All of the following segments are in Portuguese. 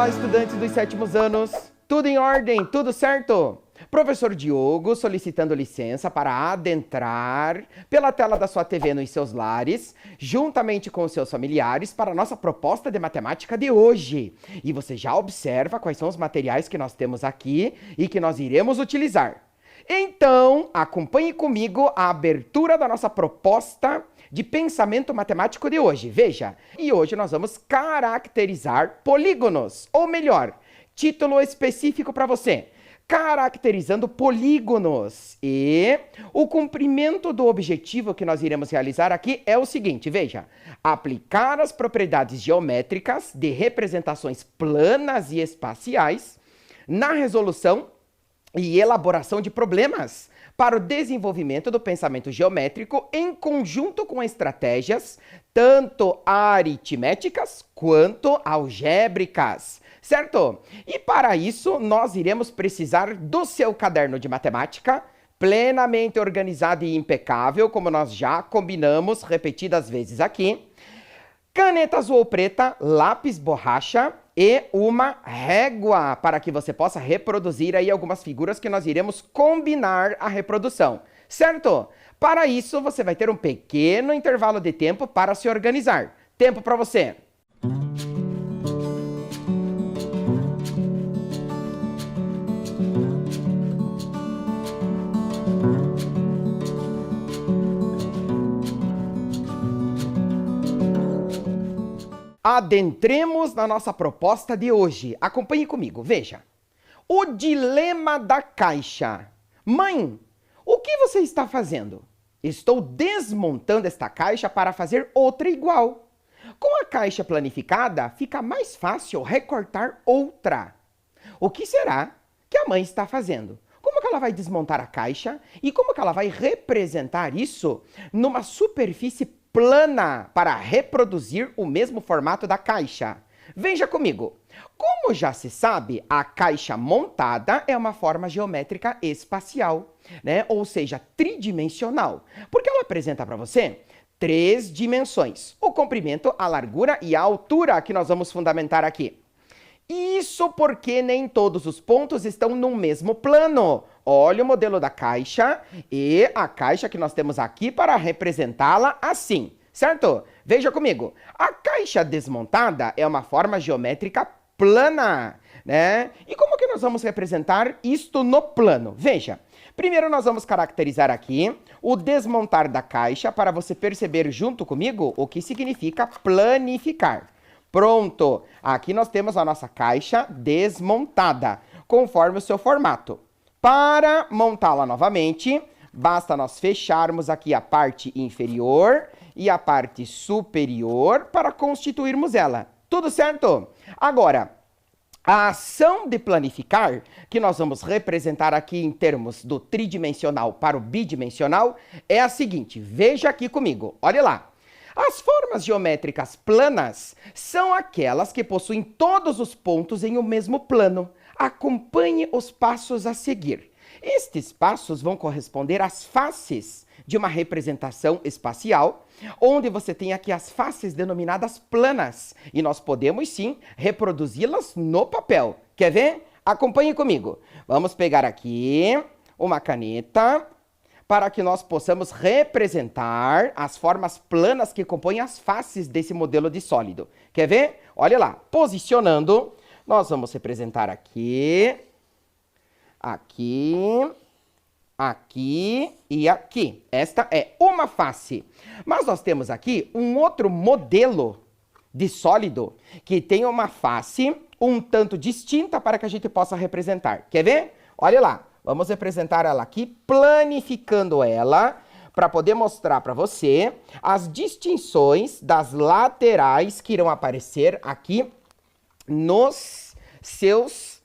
Olá, estudantes dos sétimos anos. Tudo em ordem? Tudo certo? Professor Diogo solicitando licença para adentrar pela tela da sua TV nos seus lares, juntamente com os seus familiares, para a nossa proposta de matemática de hoje. E você já observa quais são os materiais que nós temos aqui e que nós iremos utilizar. Então, acompanhe comigo a abertura da nossa proposta de pensamento matemático de hoje. Veja, e hoje nós vamos caracterizar polígonos, ou melhor, título específico para você. Caracterizando polígonos. E o cumprimento do objetivo que nós iremos realizar aqui é o seguinte, veja. Aplicar as propriedades geométricas de representações planas e espaciais na resolução e elaboração de problemas para o desenvolvimento do pensamento geométrico em conjunto com estratégias tanto aritméticas quanto algébricas, certo? E para isso nós iremos precisar do seu caderno de matemática, plenamente organizado e impecável, como nós já combinamos repetidas vezes aqui, caneta azul ou preta, lápis borracha e uma régua para que você possa reproduzir aí algumas figuras que nós iremos combinar a reprodução, certo? Para isso, você vai ter um pequeno intervalo de tempo para se organizar. Tempo para você. Adentremos na nossa proposta de hoje. Acompanhe comigo, veja. O dilema da caixa. Mãe, o que você está fazendo? Estou desmontando esta caixa para fazer outra igual. Com a caixa planificada, fica mais fácil recortar outra. O que será que a mãe está fazendo? Como que ela vai desmontar a caixa e como que ela vai representar isso numa superfície plana para reproduzir o mesmo formato da caixa? Veja comigo. Como já se sabe, a caixa montada é uma forma geométrica espacial, né? Ou seja, tridimensional, porque ela apresenta para você três dimensões: o comprimento, a largura e a altura, que nós vamos fundamentar aqui. Isso porque nem todos os pontos estão no mesmo plano. Olha o modelo da caixa e a caixa que nós temos aqui para representá-la assim, certo? Veja comigo. A caixa desmontada é uma forma geométrica plana, né? E como que nós vamos representar isto no plano? Veja. Primeiro nós vamos caracterizar aqui o desmontar da caixa para você perceber junto comigo o que significa planificar. Pronto! Aqui nós temos a nossa caixa desmontada, conforme o seu formato. Para montá-la novamente, basta nós fecharmos aqui a parte inferior e a parte superior para constituirmos ela. Tudo certo? Agora, a ação de planificar, que nós vamos representar aqui em termos do tridimensional para o bidimensional, é a seguinte. Veja aqui comigo. Olha lá. As formas geométricas planas são aquelas que possuem todos os pontos em um mesmo plano. Acompanhe os passos a seguir. Estes passos vão corresponder às faces de uma representação espacial, onde você tem aqui as faces denominadas planas. E nós podemos, sim, reproduzi-las no papel. Quer ver? Acompanhe comigo. Vamos pegar aqui uma caneta para que nós possamos representar as formas planas que compõem as faces desse modelo de sólido. Quer ver? Olha lá. Posicionando, nós vamos representar aqui, aqui, aqui e aqui. Esta é uma face. Mas nós temos aqui um outro modelo de sólido que tem uma face um tanto distinta para que a gente possa representar. Quer ver? Olha lá. Vamos representar ela aqui, planificando ela, para poder mostrar para você as distinções das laterais que irão aparecer aqui nos seus,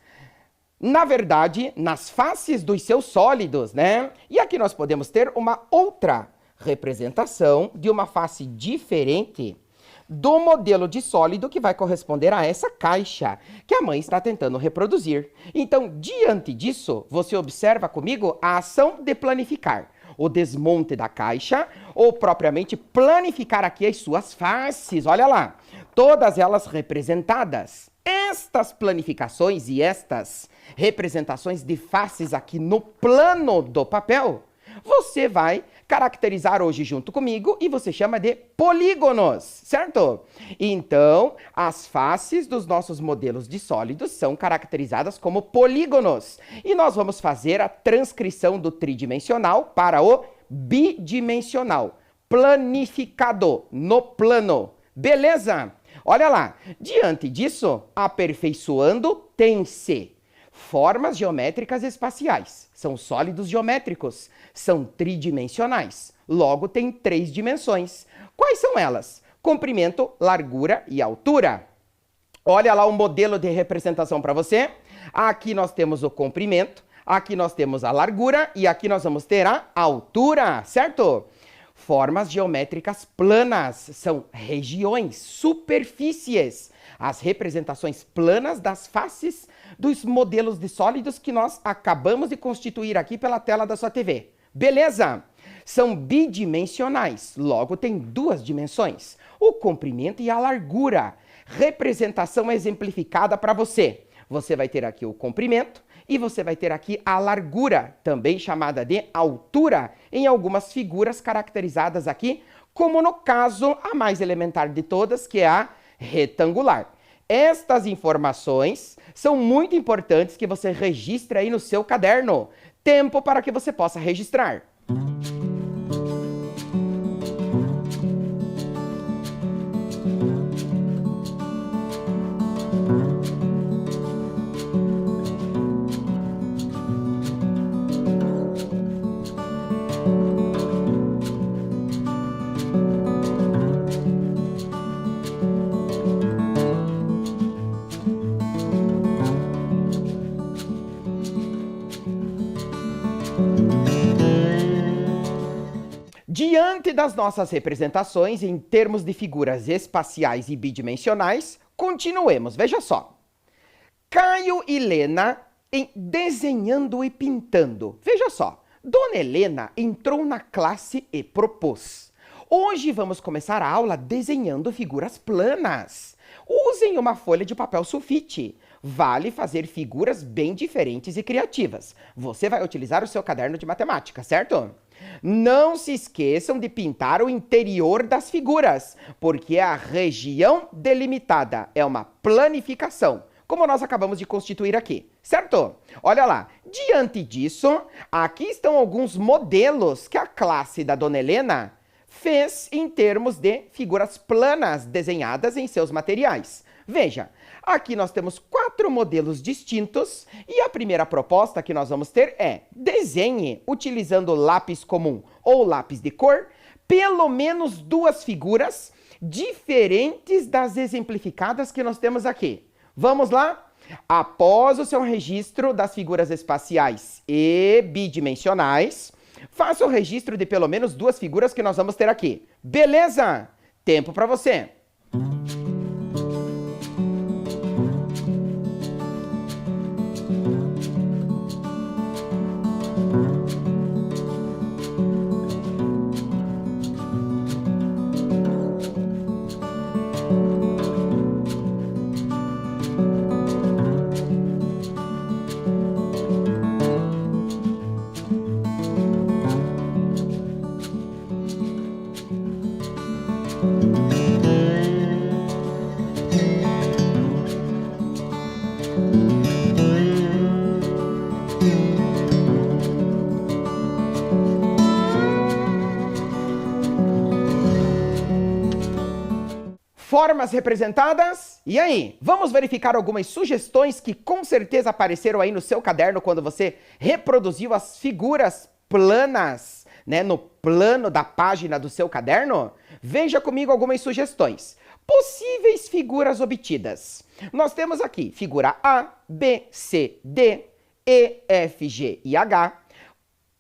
na verdade, nas faces dos seus sólidos, né? E aqui nós podemos ter uma outra representação de uma face diferente do modelo de sólido que vai corresponder a essa caixa que a mãe está tentando reproduzir. Então, diante disso, você observa comigo a ação de planificar. O desmonte da caixa, ou propriamente planificar aqui as suas faces. Olha lá, todas elas representadas. Estas planificações e estas representações de faces aqui no plano do papel, você vai caracterizar hoje junto comigo e você chama de polígonos, certo? Então, as faces dos nossos modelos de sólidos são caracterizadas como polígonos. E nós vamos fazer a transcrição do tridimensional para o bidimensional, planificado, no plano. Beleza? Olha lá, diante disso, aperfeiçoando tem-se formas geométricas espaciais. São sólidos geométricos, são tridimensionais. Logo, tem 3 dimensões. Quais são elas? Comprimento, largura e altura. Olha lá o modelo de representação para você. Aqui nós temos o comprimento, aqui nós temos a largura e aqui nós vamos ter a altura, certo? Formas geométricas planas são regiões, superfícies. As representações planas das faces dos modelos de sólidos que nós acabamos de constituir aqui pela tela da sua TV. Beleza? São bidimensionais, logo tem 2 dimensões, o comprimento e a largura. Representação exemplificada para você. Você vai ter aqui o comprimento e você vai ter aqui a largura, também chamada de altura, em algumas figuras caracterizadas aqui, como no caso a mais elementar de todas, que é a retangular. Estas informações são muito importantes que você registre aí no seu caderno. Tempo para que você possa registrar. Diante das nossas representações em termos de figuras espaciais e bidimensionais, continuemos. Veja só. Caio e Lena em desenhando e pintando. Veja só. Dona Helena entrou na classe e propôs: hoje vamos começar a aula desenhando figuras planas. Usem uma folha de papel sulfite. Vale fazer figuras bem diferentes e criativas. Você vai utilizar o seu caderno de matemática, certo? Não se esqueçam de pintar o interior das figuras, porque é a região delimitada, é uma planificação, como nós acabamos de constituir aqui, certo? Olha lá, diante disso, aqui estão alguns modelos que a classe da Dona Helena fez em termos de figuras planas desenhadas em seus materiais. Veja, aqui nós temos 4 modelos distintos e a primeira proposta que nós vamos ter é: desenhe, utilizando lápis comum ou lápis de cor, pelo menos 2 figuras diferentes das exemplificadas que nós temos aqui. Vamos lá? Após o seu registro das figuras espaciais e bidimensionais, faça o registro de pelo menos 2 figuras que nós vamos ter aqui. Beleza? Tempo para você. Formas representadas? E aí? Vamos verificar algumas sugestões que com certeza apareceram aí no seu caderno quando você reproduziu as figuras planas, né, no plano da página do seu caderno? Veja comigo algumas sugestões. Possíveis figuras obtidas. Nós temos aqui figura A, B, C, D, E, F, G e H.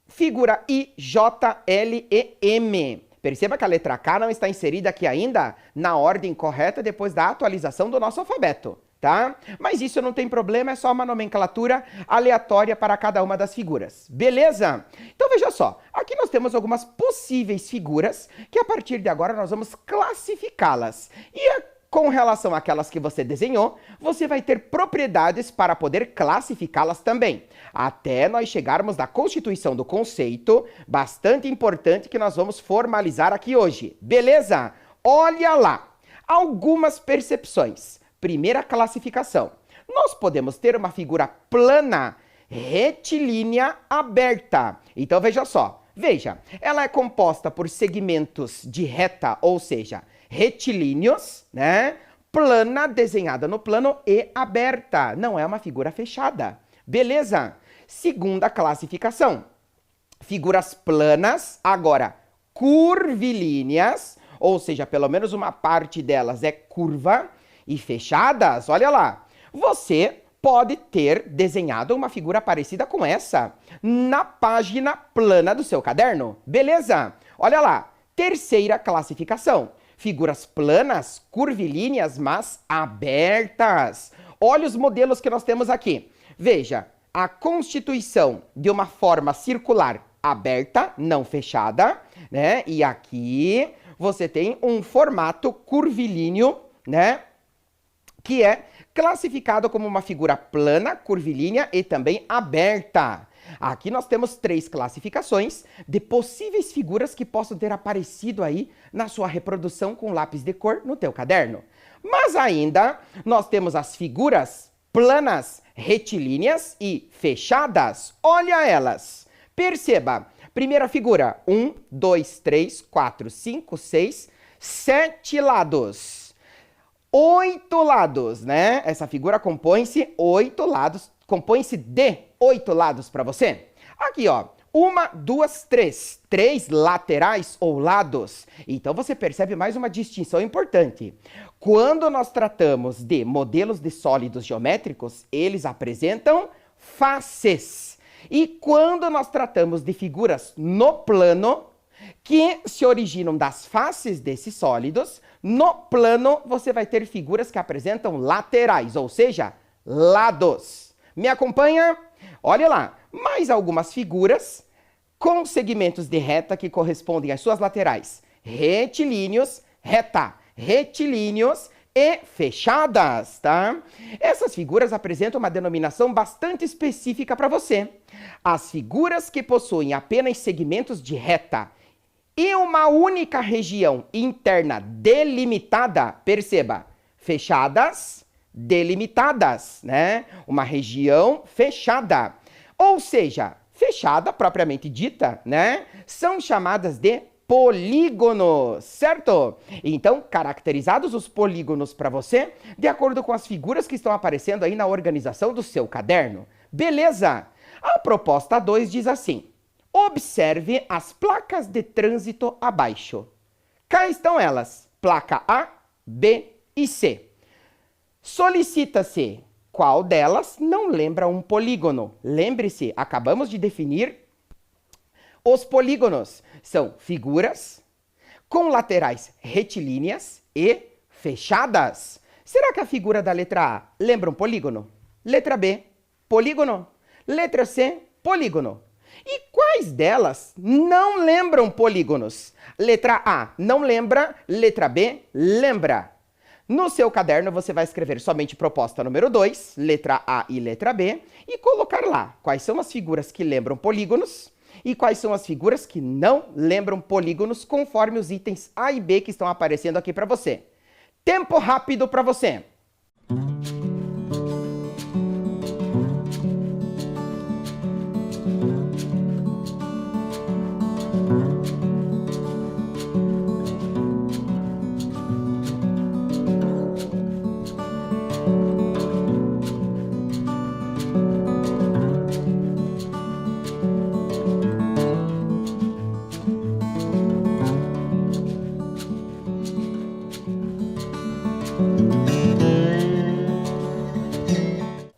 Figura I, J, L e M. Perceba que a letra K não está inserida aqui ainda na ordem correta depois da atualização do nosso alfabeto, tá? Mas isso não tem problema, é só uma nomenclatura aleatória para cada uma das figuras. Beleza? Então veja só, aqui nós temos algumas possíveis figuras que a partir de agora nós vamos classificá-las. E com relação àquelas que você desenhou, você vai ter propriedades para poder classificá-las também. Até nós chegarmos na constituição do conceito, bastante importante que nós vamos formalizar aqui hoje. Beleza? Olha lá. Algumas percepções. Primeira classificação. Nós podemos ter uma figura plana, retilínea, aberta. Então veja só. Veja, ela é composta por segmentos de reta, ou seja, retilíneos, né? Plana, desenhada no plano, e aberta. Não é uma figura fechada. Beleza? Segunda classificação. Figuras planas, agora curvilíneas, ou seja, pelo menos uma parte delas é curva, e fechadas, olha lá. Você pode ter desenhado uma figura parecida com essa na página plana do seu caderno. Beleza? Olha lá. Terceira classificação. Figuras planas, curvilíneas, mas abertas. Olha os modelos que nós temos aqui. Veja, a constituição de uma forma circular aberta, não fechada, né? E aqui você tem um formato curvilíneo, né? Que é classificado como uma figura plana, curvilínea e também aberta. Aqui nós temos 3 classificações de possíveis figuras que possam ter aparecido aí na sua reprodução com lápis de cor no teu caderno. Mas ainda nós temos as figuras planas, retilíneas e fechadas. Olha elas. Perceba. Primeira figura. 1, 2, 3, 4, 5, 6, 7 lados. 8 lados, né? Essa figura compõe-se 8 lados, compõe-se de 8 lados para você. Aqui, ó, 1, 2, 3. 3 laterais ou lados. Então você percebe mais uma distinção importante. Quando nós tratamos de modelos de sólidos geométricos, eles apresentam faces. E quando nós tratamos de figuras no plano, que se originam das faces desses sólidos, no plano você vai ter figuras que apresentam laterais, ou seja, lados. Me acompanha? Olha lá, mais algumas figuras com segmentos de reta que correspondem às suas laterais. Retilíneos, reta, retilíneos e fechadas, tá? Essas figuras apresentam uma denominação bastante específica para você. As figuras que possuem apenas segmentos de reta e uma única região interna delimitada, perceba, fechadas, delimitadas, né? Uma região fechada. Ou seja, fechada, propriamente dita, né? São chamadas de polígonos, certo? Então, caracterizados os polígonos para você, de acordo com as figuras que estão aparecendo aí na organização do seu caderno. Beleza? A proposta 2 diz assim: observe as placas de trânsito abaixo. Cá estão elas, placa A, B e C. Solicita-se qual delas não lembra um polígono. Lembre-se, acabamos de definir os polígonos. São figuras com laterais retilíneas e fechadas. Será que a figura da letra A lembra um polígono? Letra B, polígono. Letra C, polígono. E quais delas não lembram polígonos? Letra A não lembra, letra B lembra. No seu caderno você vai escrever somente proposta número 2, letra A e letra B, e colocar lá quais são as figuras que lembram polígonos e quais são as figuras que não lembram polígonos, conforme os itens A e B que estão aparecendo aqui para você. Tempo rápido para você.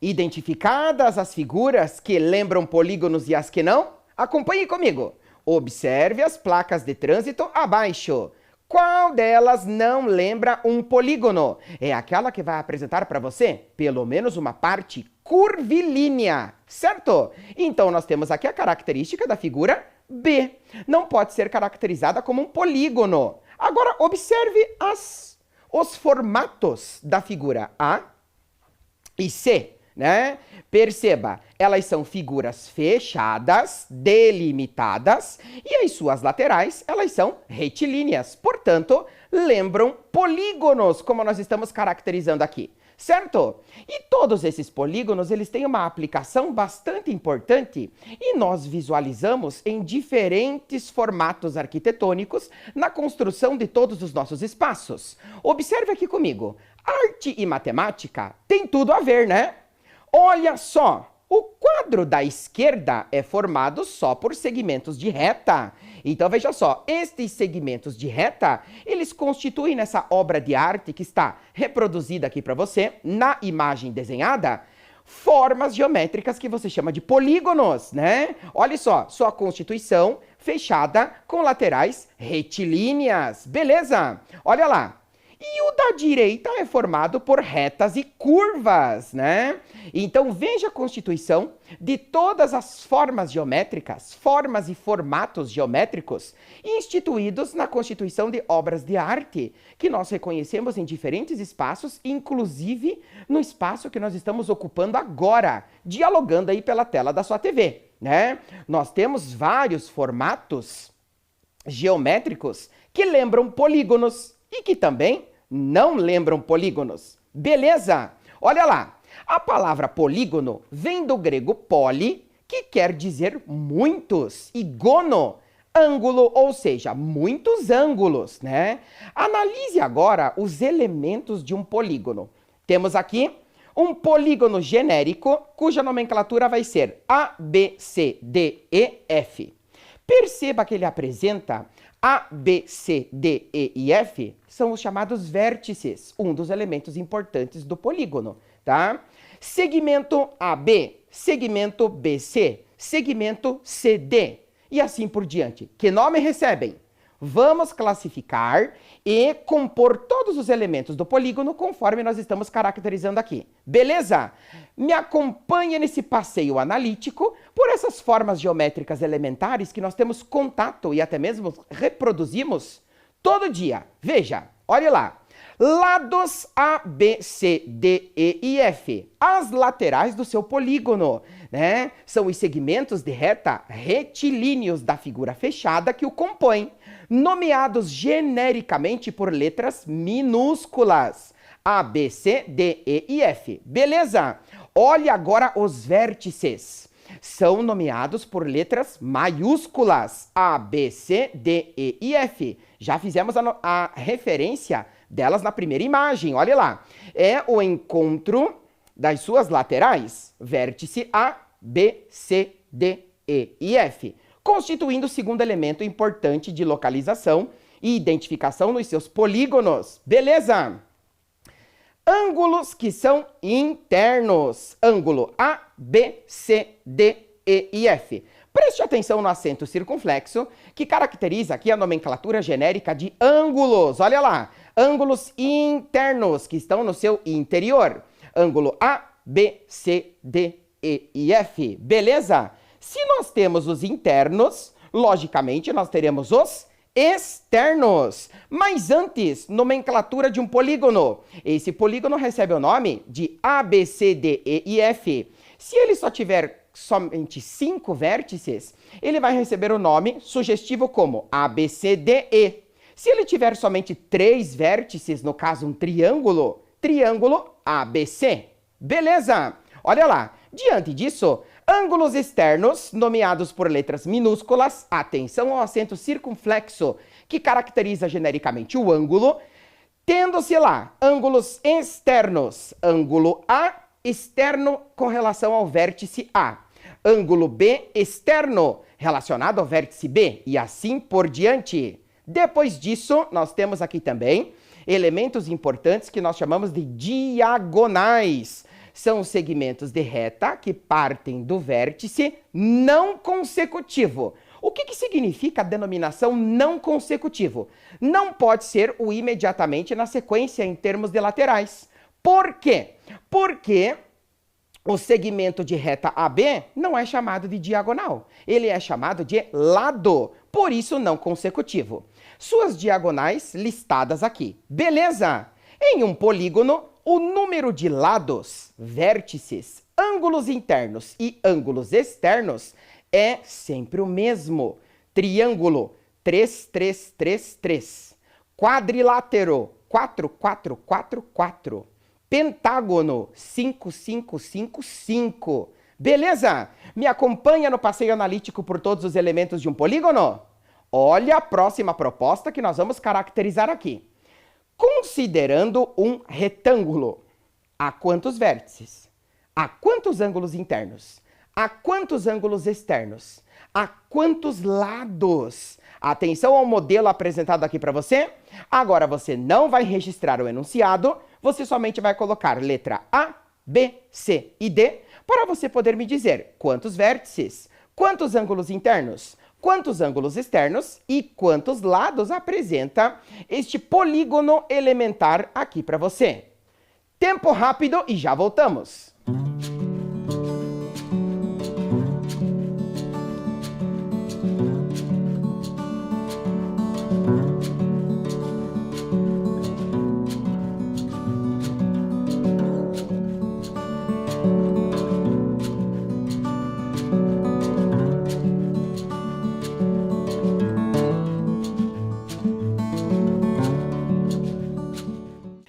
Identificadas as figuras que lembram polígonos e as que não? Acompanhe comigo. Observe as placas de trânsito abaixo. Qual delas não lembra um polígono? É aquela que vai apresentar para você pelo menos uma parte curvilínea, certo? Então nós temos aqui a característica da figura B. Não pode ser caracterizada como um polígono. Agora observe os formatos da figura A e C, né? Perceba, elas são figuras fechadas, delimitadas, e as suas laterais, elas são retilíneas. Portanto, lembram polígonos, como nós estamos caracterizando aqui, certo? E todos esses polígonos, eles têm uma aplicação bastante importante e nós visualizamos em diferentes formatos arquitetônicos na construção de todos os nossos espaços. Observe aqui comigo, arte e matemática tem tudo a ver, né? Olha só, o quadro da esquerda é formado só por segmentos de reta. Então, veja só, estes segmentos de reta, eles constituem nessa obra de arte que está reproduzida aqui para você, na imagem desenhada, formas geométricas que você chama de polígonos, né? Olha só, sua constituição fechada com laterais retilíneas, beleza? Olha lá. E o da direita é formado por retas e curvas, né? Então, veja a constituição de todas as formas geométricas, formas e formatos geométricos instituídos na constituição de obras de arte, que nós reconhecemos em diferentes espaços, inclusive no espaço que nós estamos ocupando agora, dialogando aí pela tela da sua TV, né? Nós temos vários formatos geométricos que lembram polígonos e que também não lembram polígonos. Beleza? Olha lá. A palavra polígono vem do grego poli, que quer dizer muitos, e gono, ângulo, ou seja, muitos ângulos, né? Analise agora os elementos de um polígono. Temos aqui um polígono genérico, cuja nomenclatura vai ser A, B, C, D, E, F. Perceba que ele apresenta A, B, C, D, E e F são os chamados vértices, um dos elementos importantes do polígono, tá? Segmento AB, segmento BC, segmento CD e assim por diante. Que nome recebem? Vamos classificar e compor todos os elementos do polígono conforme nós estamos caracterizando aqui. Beleza? Me acompanhe nesse passeio analítico por essas formas geométricas elementares que nós temos contato e até mesmo reproduzimos todo dia. Veja, olha lá. Lados A, B, C, D, E e F. As laterais do seu polígono, né? São os segmentos de reta retilíneos da figura fechada que o compõem, nomeados genericamente por letras minúsculas. A, B, C, D, E e F. Beleza? Olhe agora os vértices. São nomeados por letras maiúsculas. A, B, C, D, E e F. Já fizemos a referência delas na primeira imagem, olha lá. É o encontro das suas laterais, vértice A, B, C, D, E e F, constituindo o segundo elemento importante de localização e identificação nos seus polígonos. Beleza? Ângulos que são internos. Ângulo A, B, C, D, E e F. Preste atenção no acento circunflexo, que caracteriza aqui a nomenclatura genérica de ângulos. Olha lá, ângulos internos, que estão no seu interior. Ângulo A, B, C, D, E e F. Beleza? Se nós temos os internos, logicamente nós teremos os externos. Mas antes, nomenclatura de um polígono. Esse polígono recebe o nome de A, B, C, D, E e F. Se ele só tiver somente 5 vértices, ele vai receber o nome sugestivo como ABCDE. Se ele tiver somente 3 vértices, no caso um triângulo, triângulo ABC. Beleza? Olha lá. Diante disso, ângulos externos, nomeados por letras minúsculas, atenção ao acento circunflexo, que caracteriza genericamente o ângulo, tendo-se lá ângulos externos, ângulo A, externo com relação ao vértice A. Ângulo B externo relacionado ao vértice B e assim por diante. Depois disso, nós temos aqui também elementos importantes que nós chamamos de diagonais. São os segmentos de reta que partem do vértice não consecutivo. O que significa a denominação não consecutivo? Não pode ser o imediatamente na sequência em termos de laterais. Por quê? Porque o segmento de reta AB não é chamado de diagonal, ele é chamado de lado, por isso não consecutivo. Suas diagonais listadas aqui. Beleza? Em um polígono, o número de lados, vértices, ângulos internos e ângulos externos é sempre o mesmo. Triângulo, 3, 3, 3, 3. Quadrilátero, 4, 4, 4, 4. Pentágono, 5, 5, 5, 5. Beleza? Me acompanha no passeio analítico por todos os elementos de um polígono? Olha a próxima proposta que nós vamos caracterizar aqui. Considerando um retângulo, há quantos vértices? Há quantos ângulos internos? Há quantos ângulos externos? Há quantos lados? Atenção ao modelo apresentado aqui para você. Agora você não vai registrar o enunciado, você somente vai colocar letra A, B, C e D para você poder me dizer quantos vértices, quantos ângulos internos, quantos ângulos externos e quantos lados apresenta este polígono elementar aqui para você. Tempo rápido e já voltamos.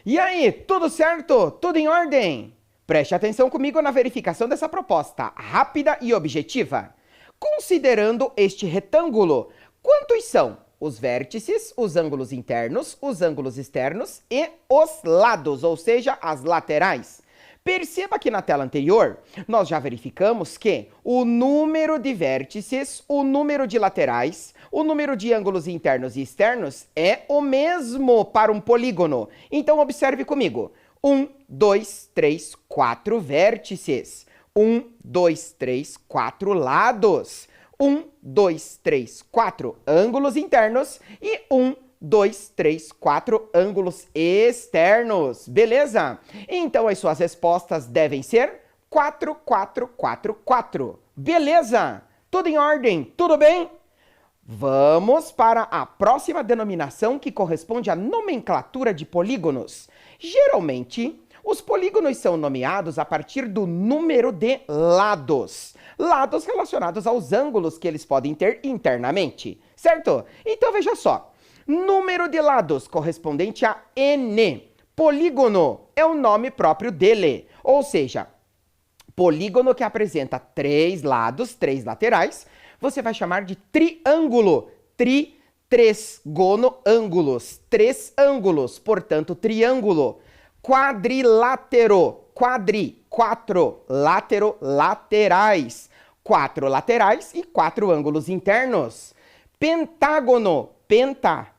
E aí, tudo certo? Tudo em ordem? Preste atenção comigo na verificação dessa proposta, rápida e objetiva. Considerando este retângulo, quantos são os vértices, os ângulos internos, os ângulos externos e os lados, ou seja, as laterais? Perceba que na tela anterior, nós já verificamos que o número de vértices, o número de laterais, o número de ângulos internos e externos é o mesmo para um polígono. Então, observe comigo. 1, 2, 3, 4 vértices. 1, 2, 3, 4 lados. 1, 2, 3, 4 ângulos internos e 1, 2, 3, 4 ângulos externos. Beleza? Então, as suas respostas devem ser 4, 4, 4, 4. Beleza? Tudo em ordem? Tudo bem? Vamos para a próxima denominação que corresponde à nomenclatura de polígonos. Geralmente, os polígonos são nomeados a partir do número de lados. Lados relacionados aos ângulos que eles podem ter internamente, certo? Então veja só. Número de lados correspondente a N. Polígono é o nome próprio dele. Ou seja, polígono que apresenta 3 lados, 3 laterais, você vai chamar de triângulo. Três ângulos, 3 ângulos, portanto, triângulo. Quadrilátero, 4 laterais. 4 laterais e 4 ângulos internos. Pentágono,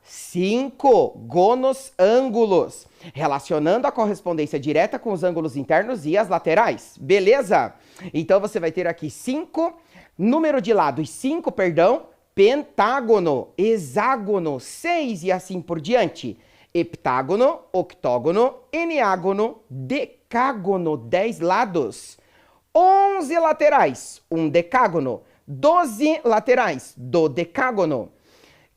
5 gonos ângulos, relacionando a correspondência direta com os ângulos internos e as laterais. Beleza? Então você vai ter aqui 5, número de lados 5, perdão, pentágono, hexágono, 6 e assim por diante. Heptágono, octógono, eneágono, decágono, 10 lados. 11 laterais, um decágono. 12 laterais, dodecágono.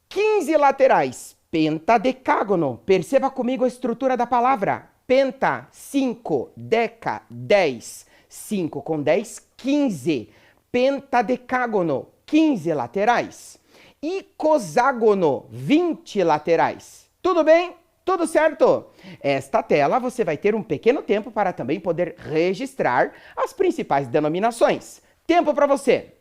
15 laterais, pentadecágono. Perceba comigo a estrutura da palavra. Penta, 5, deca, 10. 5 com 10, 15. Pentadecágono, 15 laterais. Icoságono, 20 laterais. Tudo bem? Tudo certo? Esta tela você vai ter um pequeno tempo para também poder registrar as principais denominações. Tempo para você!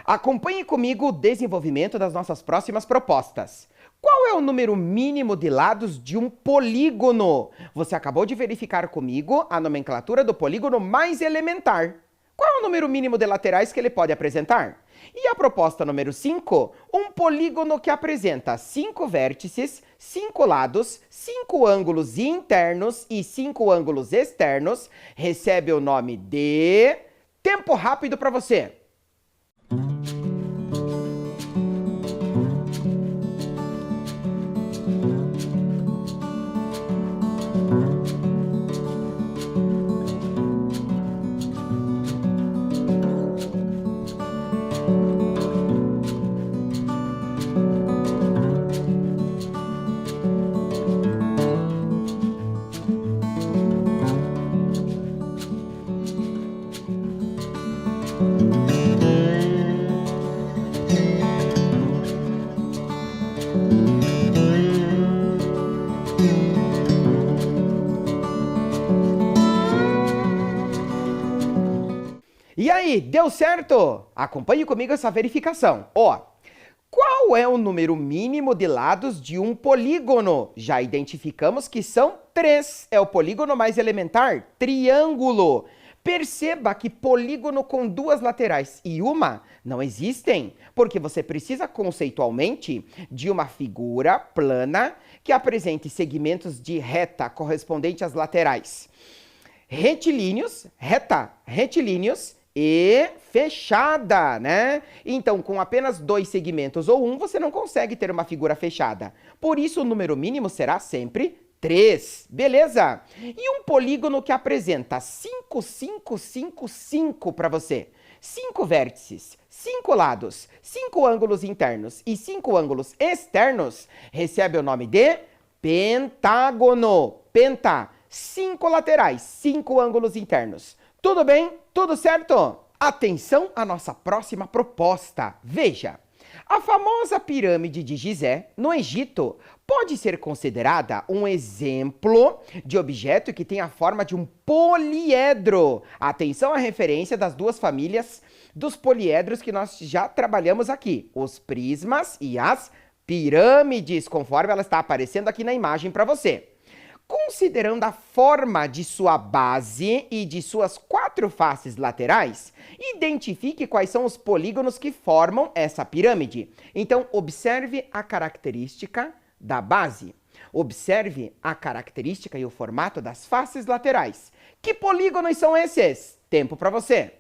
Acompanhe comigo o desenvolvimento das nossas próximas propostas. Qual é o número mínimo de lados de um polígono? Você acabou de verificar comigo a nomenclatura do polígono mais elementar. Qual é o número mínimo de laterais que ele pode apresentar? E a proposta número 5, um polígono que apresenta 5 vértices, 5 lados, 5 ângulos internos e 5 ângulos externos, recebe o nome de... Tempo rápido para você! E aí, deu certo? Acompanhe comigo essa verificação. Ó, qual é o número mínimo de lados de um polígono? Já identificamos que são 3. É o polígono mais elementar, triângulo. Perceba que polígono com 2 laterais e uma não existem, porque você precisa conceitualmente de uma figura plana que apresente segmentos de reta correspondente às laterais. Retilíneos, reta, retilíneos e fechada, né? Então, com apenas 2 segmentos ou 1, você não consegue ter uma figura fechada. Por isso, o número mínimo será sempre 3, beleza? E um polígono que apresenta 5, 5, 5, 5 para você. 5 vértices, 5 lados, 5 ângulos internos e 5 ângulos externos, recebe o nome de pentágono. Penta, 5 laterais, 5 ângulos internos. Tudo bem? Tudo certo? Atenção à nossa próxima proposta. Veja, a famosa pirâmide de Gizé, no Egito, pode ser considerada um exemplo de objeto que tem a forma de um poliedro. Atenção à referência das 2 famílias dos poliedros que nós já trabalhamos aqui, os prismas e as pirâmides, conforme ela está aparecendo aqui na imagem para você. Considerando a forma de sua base e de suas 4 faces laterais, identifique quais são os polígonos que formam essa pirâmide. Então, observe a característica da base. Observe a característica e o formato das faces laterais. Que polígonos são esses? Tempo para você!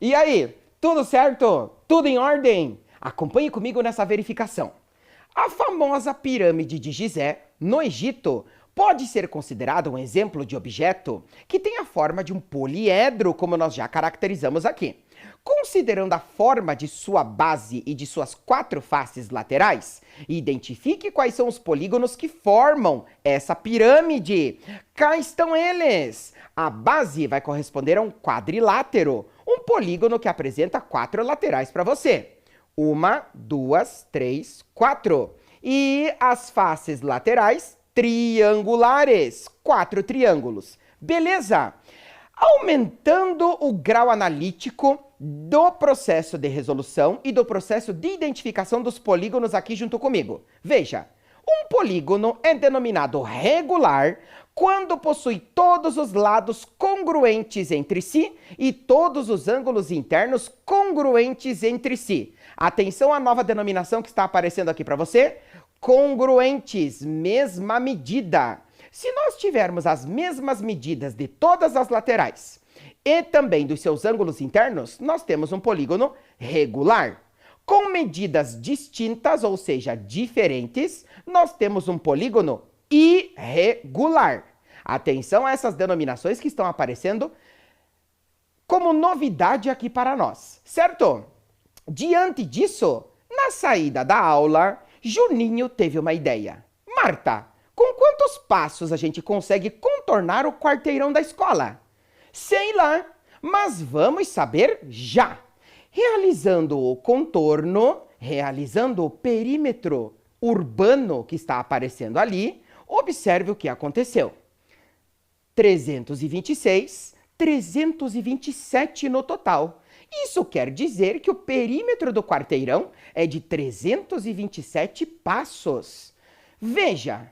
E aí, tudo certo? Tudo em ordem? Acompanhe comigo nessa verificação. A famosa pirâmide de Gizé, no Egito, pode ser considerada um exemplo de objeto que tem a forma de um poliedro, como nós já caracterizamos aqui. Considerando a forma de sua base e de suas 4 faces laterais, identifique quais são os polígonos que formam essa pirâmide. Cá estão eles! A base vai corresponder a um quadrilátero, um polígono que apresenta 4 laterais para você. 1, 2, 3, 4. E as faces laterais triangulares, 4 triângulos. Beleza? Aumentando o grau analítico do processo de resolução e do processo de identificação dos polígonos aqui junto comigo. Veja, um polígono é denominado regular quando possui todos os lados congruentes entre si e todos os ângulos internos congruentes entre si. Atenção à nova denominação que está aparecendo aqui para você. Congruentes, mesma medida. Se nós tivermos as mesmas medidas de todas as laterais e também dos seus ângulos internos, nós temos um polígono regular. Com medidas distintas, ou seja, diferentes, nós temos um polígono irregular. Atenção a essas denominações que estão aparecendo como novidade aqui para nós, certo? Diante disso, na saída da aula, Juninho teve uma ideia. Marta, com quantos passos a gente consegue contornar o quarteirão da escola? Sei lá, mas vamos saber já. Realizando o contorno, realizando o perímetro urbano que está aparecendo ali, observe o que aconteceu. 326, 327 no total. Isso quer dizer que o perímetro do quarteirão é de 327 passos. Veja,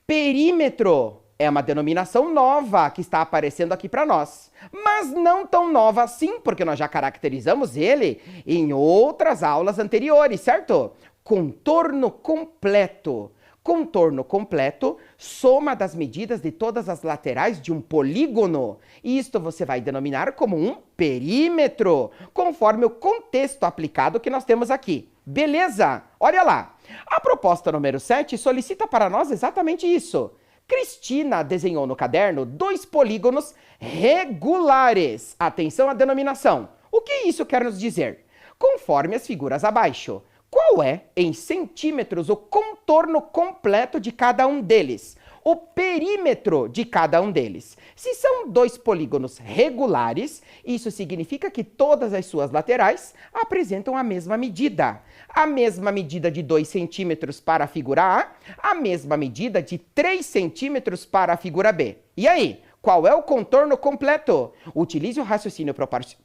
perímetro é uma denominação nova que está aparecendo aqui para nós. Mas não tão nova assim, porque nós já caracterizamos ele em outras aulas anteriores, certo? Contorno completo. Contorno completo, soma das medidas de todas as laterais de um polígono. Isto você vai denominar como um perímetro, conforme o contexto aplicado que nós temos aqui. Beleza? Olha lá. A proposta número 7 solicita para nós exatamente isso. Cristina desenhou no caderno 2 polígonos regulares. Atenção à denominação. O que isso quer nos dizer? Conforme as figuras abaixo. Qual é, em centímetros, o contorno completo de cada um deles? O perímetro de cada um deles. Se são 2 polígonos regulares, isso significa que todas as suas laterais apresentam a mesma medida. A mesma medida de 2 centímetros para a figura A, a mesma medida de 3 centímetros para a figura B. E aí? Qual é o contorno completo? Utilize o raciocínio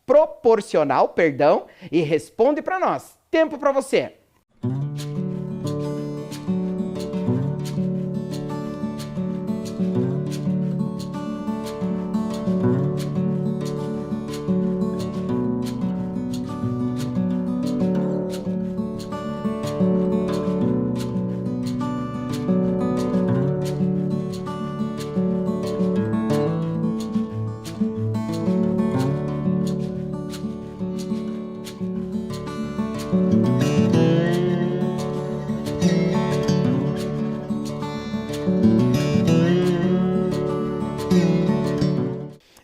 proporcional, e responde para nós. Tempo para você.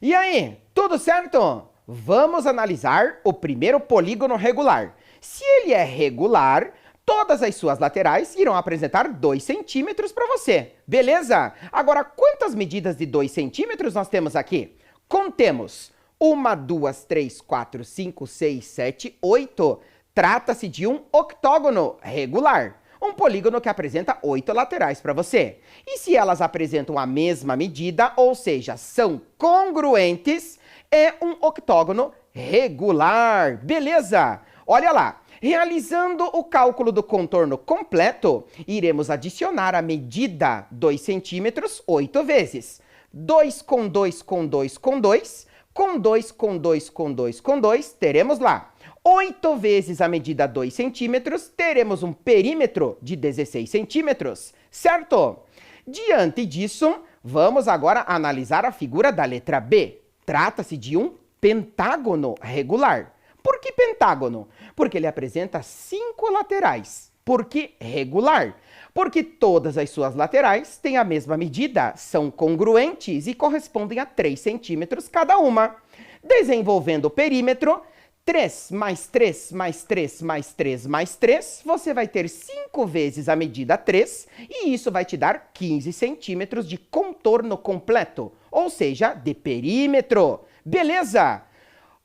E aí, tudo certo? Vamos analisar o primeiro polígono regular. Se ele é regular, todas as suas laterais irão apresentar 2 centímetros para você. Beleza? Agora, quantas medidas de 2 centímetros nós temos aqui? Contemos. 1, 2, 3, 4, 5, 6, 7, 8. Trata-se de um octógono regular. Um polígono que apresenta 8 laterais para você. E se elas apresentam a mesma medida, ou seja, são congruentes, é um octógono regular. Beleza? Olha lá. Realizando o cálculo do contorno completo, iremos adicionar a medida 2 centímetros 8 vezes. 2 com 2 com 2 com 2, com 2 com 2 com 2 com 2, teremos lá. 8 vezes a medida 2 centímetros, teremos um perímetro de 16 centímetros, certo? Diante disso, vamos agora analisar a figura da letra B. Trata-se de um pentágono regular. Por que pentágono? Porque ele apresenta 5 laterais. Por que regular? Porque todas as suas laterais têm a mesma medida, são congruentes e correspondem a 3 centímetros cada uma. Desenvolvendo o perímetro, 3 mais 3 mais 3 mais 3 mais 3, você vai ter 5 vezes a medida 3 e isso vai te dar 15 centímetros de contorno completo, ou seja, de perímetro. Beleza?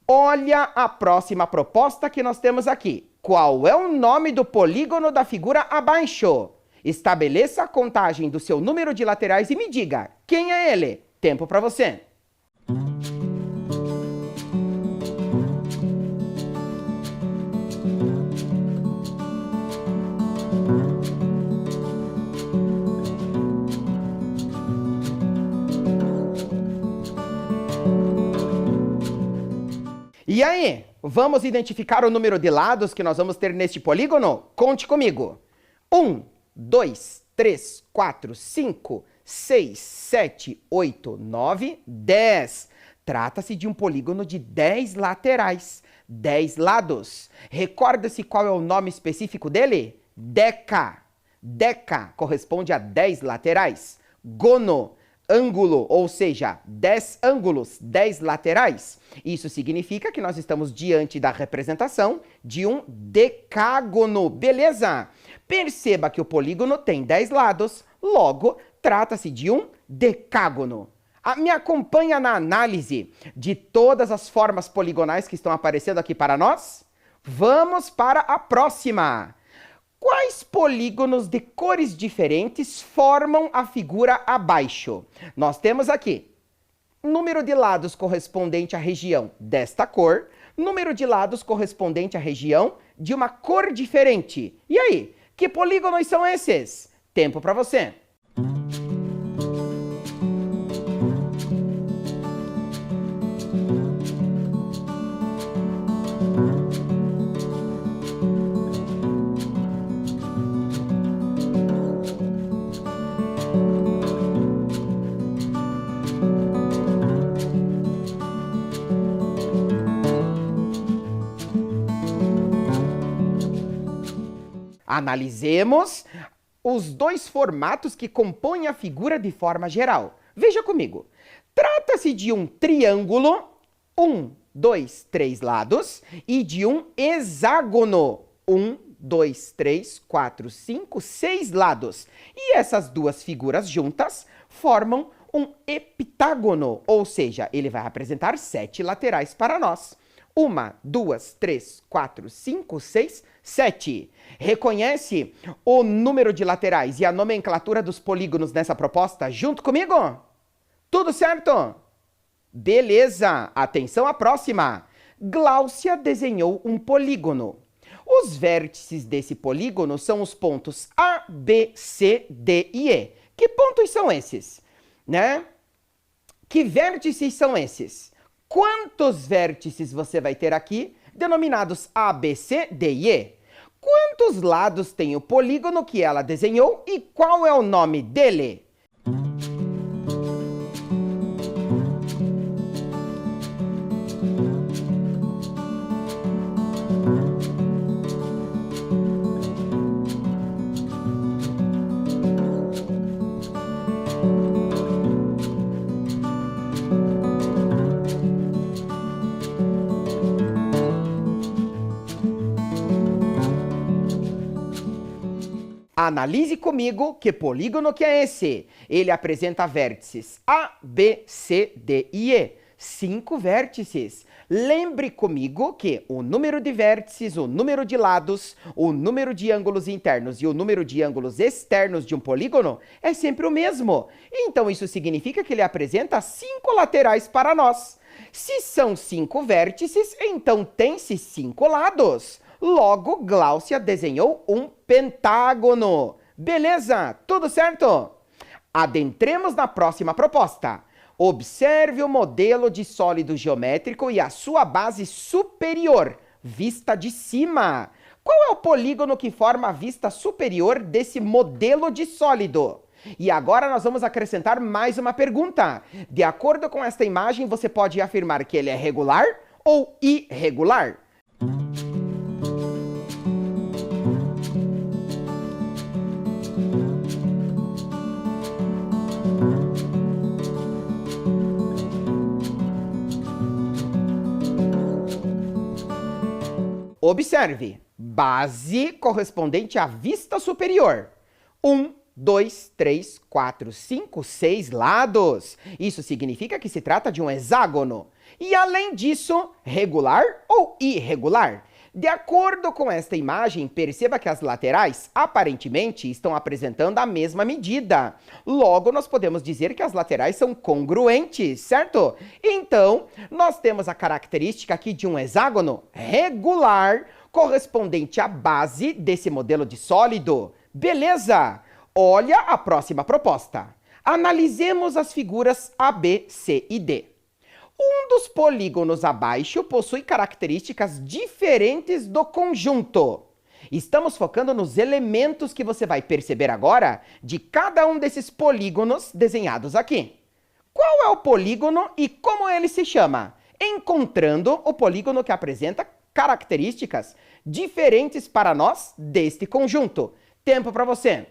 Olha a próxima proposta que nós temos aqui. Qual é o nome do polígono da figura abaixo? Estabeleça a contagem do seu número de laterais e me diga, quem é ele? Tempo para você. E aí, vamos identificar o número de lados que nós vamos ter neste polígono? Conte comigo. 1, 2, 3, 4, 5, 6, 7, 8, 9, 10. Trata-se de um polígono de 10 laterais, 10 lados. Recorda-se qual é o nome específico dele? Deca. Deca corresponde a 10 laterais. Gono, ângulo, ou seja, 10 ângulos, 10 laterais. Isso significa que nós estamos diante da representação de um decágono, beleza? Perceba que o polígono tem 10 lados, logo, trata-se de um decágono. Me acompanha na análise de todas as formas poligonais que estão aparecendo aqui para nós? Vamos para a próxima. Quais polígonos de cores diferentes formam a figura abaixo? Nós temos aqui número de lados correspondente à região desta cor, número de lados correspondente à região de uma cor diferente. E aí, que polígonos são esses? Tempo para você. Analisemos os dois formatos que compõem a figura de forma geral. Veja comigo. Trata-se de um triângulo, 1, 2, 3 lados, e de um hexágono, 1, 2, 3, 4, 5, 6 lados. E essas duas figuras juntas formam um heptágono, ou seja, ele vai apresentar 7 laterais para nós. 1, 2, 3, 4, 5, 6, 7. Reconhece o número de laterais e a nomenclatura dos polígonos nessa proposta junto comigo? Tudo certo? Beleza! Atenção à próxima. Gláucia desenhou um polígono. Os vértices desse polígono são os pontos A, B, C, D e E. Que pontos são esses? Né? Que vértices são esses? Quantos vértices você vai ter aqui, denominados A, B, C, D e E? Quantos lados tem o polígono que ela desenhou e qual é o nome dele? Analise comigo que polígono que é esse. Ele apresenta vértices A, B, C, D e E. 5 vértices. Lembre comigo que o número de vértices, o número de lados, o número de ângulos internos e o número de ângulos externos de um polígono é sempre o mesmo. Então isso significa que ele apresenta 5 laterais para nós. Se são 5 vértices, então tem-se 5 lados. Logo, Gláucia desenhou um pentágono. Beleza? Tudo certo? Adentremos na próxima proposta. Observe o modelo de sólido geométrico e a sua base superior, vista de cima. Qual é o polígono que forma a vista superior desse modelo de sólido? E agora nós vamos acrescentar mais uma pergunta. De acordo com esta imagem, você pode afirmar que ele é regular ou irregular? Observe, base correspondente à vista superior. 1, 2, 3, 4, 5, 6 lados. Isso significa que se trata de um hexágono. E além disso, regular ou irregular? De acordo com esta imagem, perceba que as laterais, aparentemente, estão apresentando a mesma medida. Logo, nós podemos dizer que as laterais são congruentes, certo? Então, nós temos a característica aqui de um hexágono regular, correspondente à base desse modelo de sólido. Beleza? Olha a próxima proposta. Analisemos as figuras A, B, C e D. Um dos polígonos abaixo possui características diferentes do conjunto. Estamos focando nos elementos que você vai perceber agora de cada um desses polígonos desenhados aqui. Qual é o polígono e como ele se chama? Encontrando o polígono que apresenta características diferentes para nós deste conjunto. Tempo para você.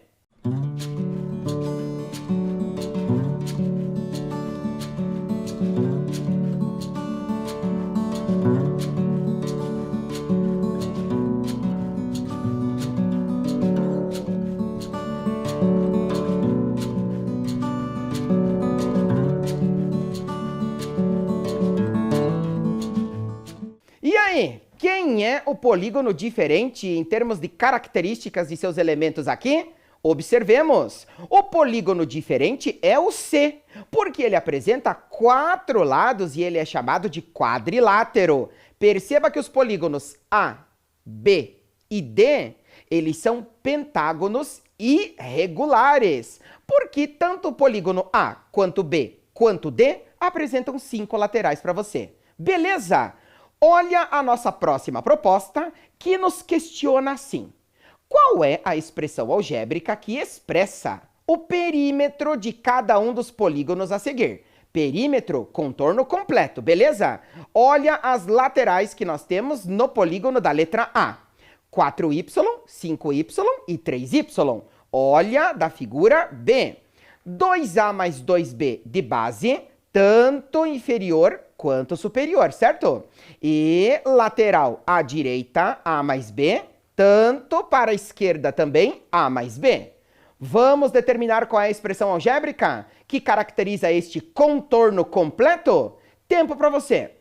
E aí, quem é o polígono diferente em termos de características de seus elementos aqui? Observemos, o polígono diferente é o C, porque ele apresenta 4 lados e ele é chamado de quadrilátero. Perceba que os polígonos A, B e D, eles são pentágonos irregulares, porque tanto o polígono A quanto B quanto D apresentam 5 laterais para você. Beleza? Olha a nossa próxima proposta que nos questiona assim. Qual é a expressão algébrica que expressa o perímetro de cada um dos polígonos a seguir? Perímetro, contorno completo, beleza? Olha as laterais que nós temos no polígono da letra A. 4y, 5y e 3y. Olha da figura B. 2A mais 2B de base, tanto inferior quanto superior, certo? E lateral à direita, A mais B, tanto para a esquerda também, A mais B. Vamos determinar qual é a expressão algébrica que caracteriza este contorno completo? Tempo para você.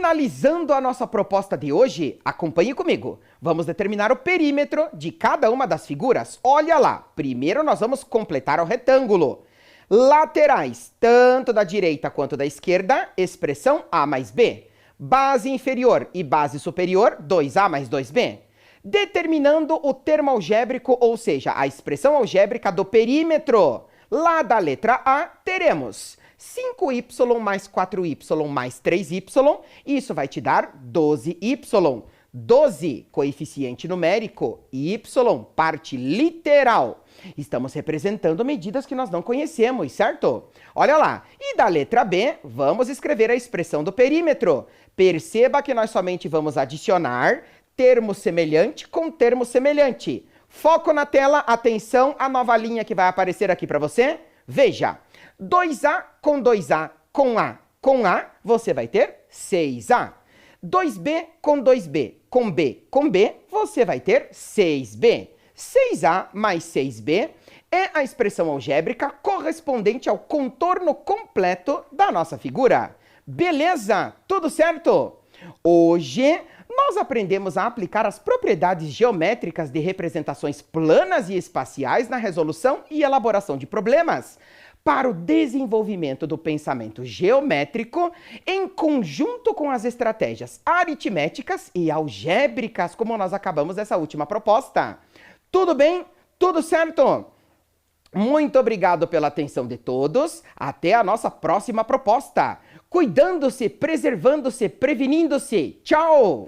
Finalizando a nossa proposta de hoje, acompanhe comigo. Vamos determinar o perímetro de cada uma das figuras. Olha lá, primeiro nós vamos completar o retângulo. Laterais, tanto da direita quanto da esquerda, expressão A mais B. Base inferior e base superior, 2A mais 2B. Determinando o termo algébrico, ou seja, a expressão algébrica do perímetro. Lá da letra A, teremos 5y mais 4y mais 3y, isso vai te dar 12y. 12, coeficiente numérico, y, parte literal. Estamos representando medidas que nós não conhecemos, certo? Olha lá, e da letra B, vamos escrever a expressão do perímetro. Perceba que nós somente vamos adicionar termo semelhante com termo semelhante. Foco na tela, atenção, a nova linha que vai aparecer aqui para você. Veja, 2A com 2A com A, você vai ter 6A. 2B com 2B com B, você vai ter 6B. 6A mais 6B é a expressão algébrica correspondente ao contorno completo da nossa figura. Beleza? Tudo certo? Hoje nós aprendemos a aplicar as propriedades geométricas de representações planas e espaciais na resolução e elaboração de problemas, para o desenvolvimento do pensamento geométrico em conjunto com as estratégias aritméticas e algébricas, como nós acabamos essa última proposta. Tudo bem? Tudo certo? Muito obrigado pela atenção de todos. Até a nossa próxima proposta. Cuidando-se, preservando-se, prevenindo-se. Tchau!